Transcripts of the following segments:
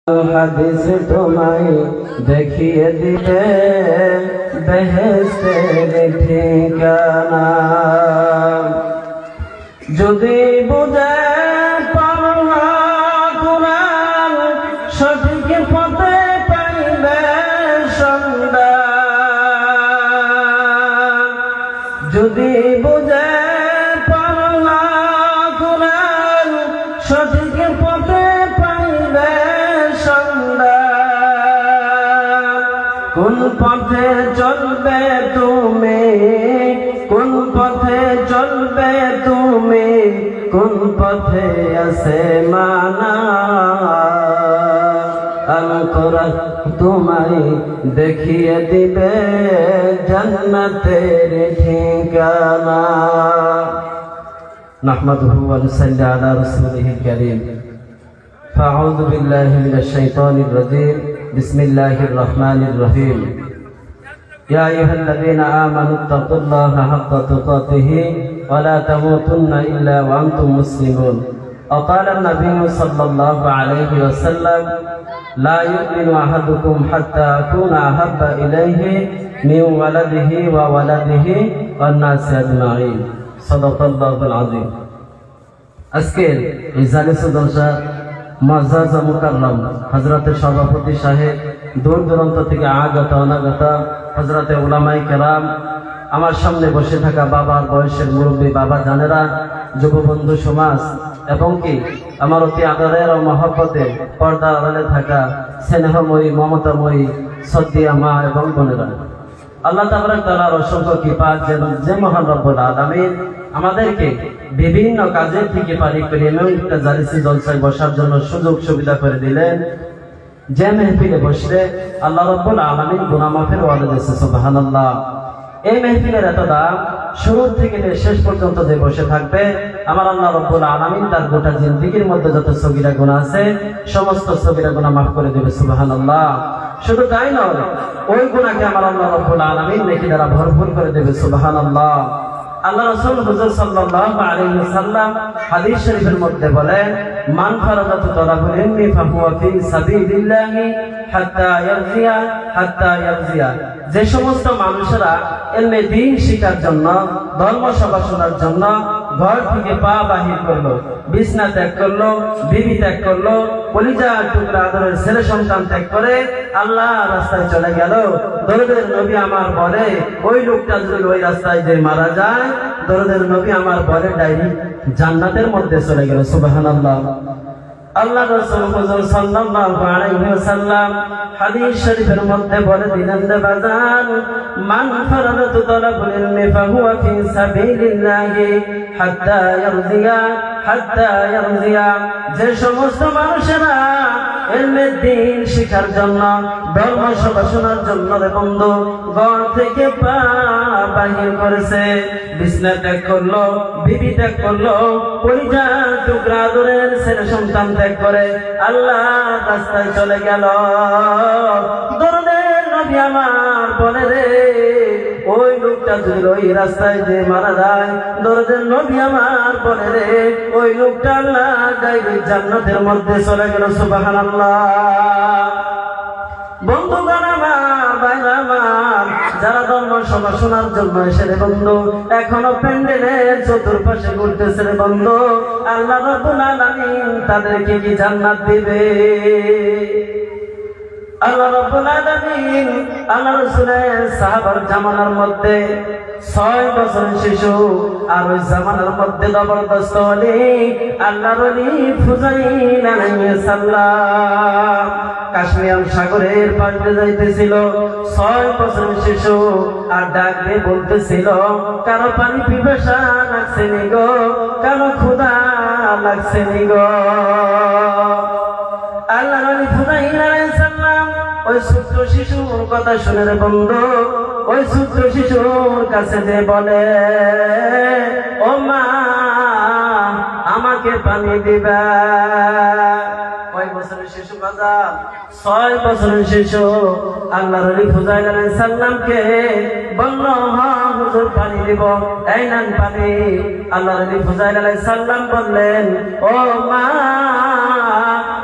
হাদিস তোমায় দেখিয়ে দিবে বেহেশতের ঠিকানা। যদি বুঝে পাও না কুরআন সঠিক পথে পাইবে সন্ধান। যদি বুঝে পাও না কুরআন সঠিক পথে পাইবে কোন পথে চলবে তুমি, কোন পথে চলবে তুমি, কোন পথে আছে মানা। আল কোরআন তোমায় দেখিয়ে দিবে জান্নাতের ঠিকানা। নাহমাদুহু ওয়া নুসাল্লি আলা রাসূলিহিল কারীম। ফাআউযু বিল্লাহি মিনাশ শাইতানির রাজীম। বিসমিল্লাহির রহমানির রহিম। ইয়া আইয়ুহাল্লাযীনা আমানু তাকুল্লাহা হাক্কা তুকাতিহি ওয়া লা তামুতুন্না ইল্লা ওয়া আনতুম মুসলিমুন। وقال النبي صلى الله عليه وسلم لا يؤمن أحدكم حتى أكون أحب إليه من ولده وولده والناس أجمعين صدق الله العظيم। আজকের এই জালিসুল জলসা মুআজ্জাজ মুকাররম হযরতের সভাপতি সাহেব, দূর দূরান্ত থেকে আগত অনাগত হযরতে উলামায়ে কেরাম, আমার সামনে বসে থাকা বাবার বয়সের মুরব্বী বাবা জানেরা, যুববন্ধু সমাজ এবং কি আমার অতি আদরের ও মহব্বতের পর্দার আড়ালে থাকা স্নেহময়ী মমতাময়ী শ্রদ্ধেয়া মা এবং বোনেরা, আল্লাহ তাবারক তাআলার অসংখ্য কৃপা যেন যে মহান রব্বুল আলামিন আমাদেরকে বিভিন্ন কাজের থেকে পারি করে এমন একটা জালিসি জলসায় বসার জন্য সুযোগ সুবিধা করে দিলেন, যে মেহফিলে বসলে আল্লাহ রব্বুল আলামিন গুনাহ মাফের ওয়াদা দিয়েছে। সুবহানাল্লাহ। এই মেহফিলের এত দাম, শুরু থেকে শেষ পর্যন্ত যে বসে থাকবে আমার আল্লাহ রব্বুল আলামিন তার গোটা জিন্দেগীর মধ্যে যত সগীরা গুনাহ আছে সমস্ত সগীরা গুনাহ মাফ করে দেবে। সুবহানাল্লাহ। শুধু তাই নয়, ওই গুনাহকে আমার আল্লাহ রব্বুল আলামিন নেকি দ্বারা ভরপুর করে দেবে। সুবহানাল্লাহ। আল্লাহ রাসূল হুজুর সাল্লাল্লাহু আলাইহি ওয়াসাল্লাম হাদিস শরীফের মধ্যে বলেন, মান ফারাদাতু তালাবুল ইলমি ফাহুয়া ফি সাবিলিল্লাহি হাত্তা ইয়ারজিয়া। যে সমস্ত মানুষেরা ইলমে দ্বীন শিখার জন্য, ধর্ম সভা শোনার জন্য ঘর থেকে পা বাহির করলো, বিছনা ত্যাগ করলো, বিবি ত্যাগ করলো, কলিজার টুকরা আদরের ছেলে সন্তান ত্যাগ করে আল্লাহ রাস্তায় চলে গেল, দরুদের নবী আমার বলে ওই লোকটা যদি ওই রাস্তায় যে মারা যায়, দরুদের নবী আমার বলে ডাইরেক্ট জান্নাতের মধ্যে চলে গেল। সুবহানাল্লাহ। আল্লাহ রাসূল হুজুর সাল্লাল্লাহু আলাইহি ওয়াসাল্লাম হাদিস শরীফের মধ্যে বলে দিলেন, বাজান মান ফারাদাতু তালাবুল ইলমি ফাহুয়া ফি সাবিলিল্লাহি হাত্তা ইয়ারজিয়া। যে সমস্ত মানুষেরা ইলমে দ্বীন শিখার জন্য, ধর্ম সভা শোনার জন্য রে বন্ধু ঘর থেকে পা বাহির করেছে, বিছনা ত্যাগ করলো, বিবি ত্যাগ করলো, কলিজার টুকরা আদরের ছেলে সন্তান ত্যাগ করে আল্লাহ রাস্তায় চলে গেল, দরুদের নবী আমার বলে রে ওই লোকটা যদি ওই রাস্তায় যে মারা যায়, দরুদের নবী আমার বলে রে ওই লোকটা আল্লাহ ডাইরেক্ট জান্নাতের মধ্যে চলে গেল। সুবহানাল্লাহ। বন্ধুগণ আমার, ভাইরা আমার, যারা ধর্ম সভা শোনার জন্য এসে রে বন্ধু এখনো প্যান্ডেলের চতুর্পাশে ঘুরতেছে রে বন্ধু, আল্লাহ রাব্বুল আলামিন তাদেরকে কি জান্নাত দিবে? আল্লাহ রাব্বুল আলামিন আল্লাহ রাসূলের সাহাবার জামানার মধ্যে 6 বছরের শিশু, আর ওই জামানার মধ্যে জবরদস্ত ওলি আল্লাহর ওলি ফুজাইল আলাইহিস সালাম কাশ্মীর সাগরের পাড়ে যাইতেছিল, 6 বছরের শিশু, আর ডাক দিয়ে বলতেছিল, কারো পানি পিপাসা লাগছে নি গো, কারো ক্ষুধা লাগছে নি গো। আল্লাহর ওলি ফুজাইল আলাইহিস সালাম ওই ছোট্ট শিশুর কথা শুনে রে বন্ধু ওই ছোট্ট শিশুর কাছে যে বলে, ও মা আমাকে পানি দিবা। কয় বছরের শিশু বাজার? 6 বছরের শিশু। আল্লাহর ওলি ফুজাইল আলাইহিস সালামকে বলল, হ্যাঁ হুজুর পানি দিব, এই নেন পানি। আল্লাহর ওলি ফুজাইল আলাইহিস সালাম বললেন, ও মা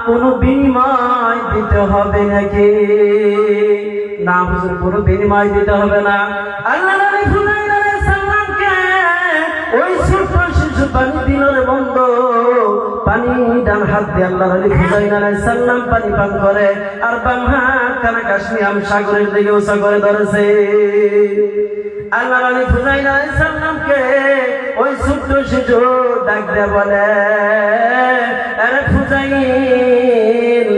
কোনো বিনিময় দিতে হবে নাকি? না হুজুর, কোনো বিনিময় দিতে হবে না। আল্লাহ নবী ফুজাইল আলাইহিস সালামকে ওই ছোট শিশু পানি দিল রে বন্ধু। পানি ডান হাত দিয়ে আল্লাহ নবী ফুজাইল আলাইহিস সালাম পানি পান করে, আর বাম হাত কানা কাশ্মীর সাগরের দিকে উঁচা করে ধরেছে। আল্লাহ নবী ফুজাইল আলাইহিস সালামকে ওই ছোট্ট শিশু ডাক দিয়ে বলে, আরে ফুজাইল।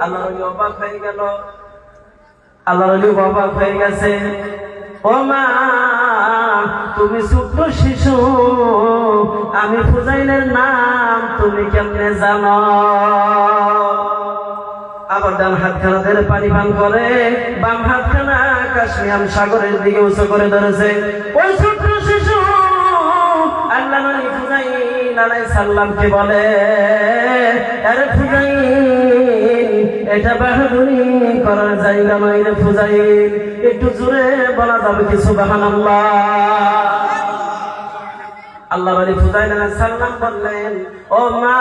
আল্লাহ নবী অবাক হয়ে গেল, আল্লাহ নবী অবাক হয়ে গেছে। ও মা, তুমি ছোট্ট শিশু, আমি ফুজাইলের নাম তুমি কেমনে জানো? আবার ডান হাতখানা ধরে পানি পান করে, বাম হাতখানা কাশ্মীর সাগরের দিকে উঁচু করে ধরেছে। ওই ছোট্ট শিশু আল্লাহ নবী ফুজাইল আলাইহিস সালামকে বলে, আরে ফুজাইল, এটা বাহাদুরি করার জায়গা নয় রে ফুজাইল, একটু জোরে বলা যাবে কি সুবহানাল্লাহ? আল্লাহ নবী ফুজাইল আলাইহিস সালাম বললেন, ও মা,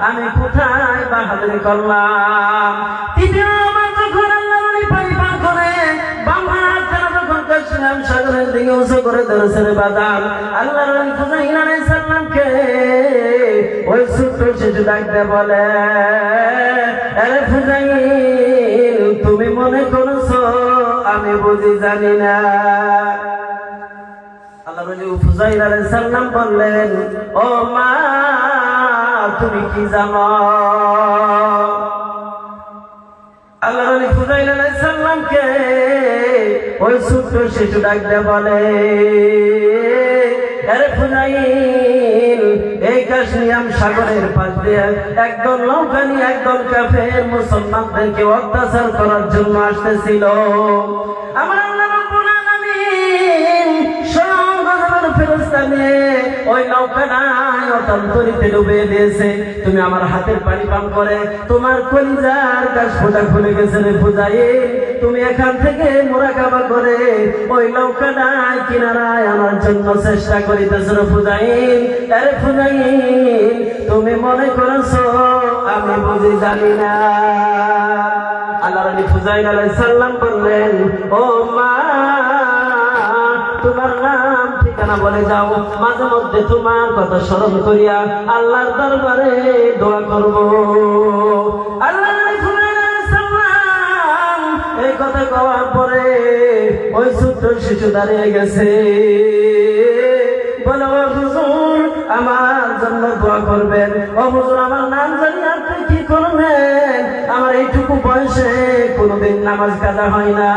আমি কোথায় বাহাদুরি করলাম? তৃতীয়বার যখন আল্লাহ নবী পানি পান করে, বাম হাতখানা যখন কাশ্মীর সাগরের দিকে উঁচু করে ধরেছে রে বাদাম, আল্লাহ নবী ফুজাইল আলাইহিস সালামকে ওই ছোট্ট শিশু ডাকতে বলে, আরে ফুজাইল, তুমি মনে করছো আমি বুঝি জানি না? আল্লাহ নবী ফুজাইল আলাইহিস সালাম বললেন, ও মা, তুমি কি জানো? আল্লাহ নবী ফুজাইল আলাইহিস সালামকে ওই ছোট্ট শিশু ডাকতে বলে, আরে ফুজাইল, এই কাশ্মীর সাগরের পাশ দিয়ে একদল নৌকা নিয়ে একদল কাফের মুসলমানদেরকে অত্যাচার করার জন্য আসতেছিল। আমার আল্লাহ রাব্বুল আলামিন স্বয়ং গজবের ফেরেশতা নিয়ে ওই নৌকাটায় অতন্তরিতে ডুবিয়ে দিয়েছে। তুমি আমার হাতের পানি পান করে তোমার কলিজার কাশ ফোঁটা খুলে গেছে রে ফুজাইল। তুমি এখান থেকে মুরাকাবা করে ওই নৌকাটায় কিনারায় আনার জন্য চেষ্টা করিতেছ রে ফুজাইল। আরে ফুজাইল, তুমি মনে করেছো আমি বুঝি জানি না? আল্লাহ নবী ফুজাইল আলাইহিস সালাম বললেন, ও মা, তোমার নাম ঠিকানা বলে যাও, মাঝে মধ্যে তোমার কথা স্মরণ করিয়া আল্লাহর দরবারে দোয়া করব। আল্লাহ নবী ফুজাইল আলাইহিস সালাম এই কথা কওয়ার পরে ওই ছোট্ট শিশু দাঁড়িয়ে গেছে, বলে, ও হুজুর, আমার জন্য দোয়া করবেন। ও হুজুর, আমার নাম জানি আপনি কি করবেন? আমার এইটুকু বয়সে কোনোদিন নামাজ কাজা হয় না,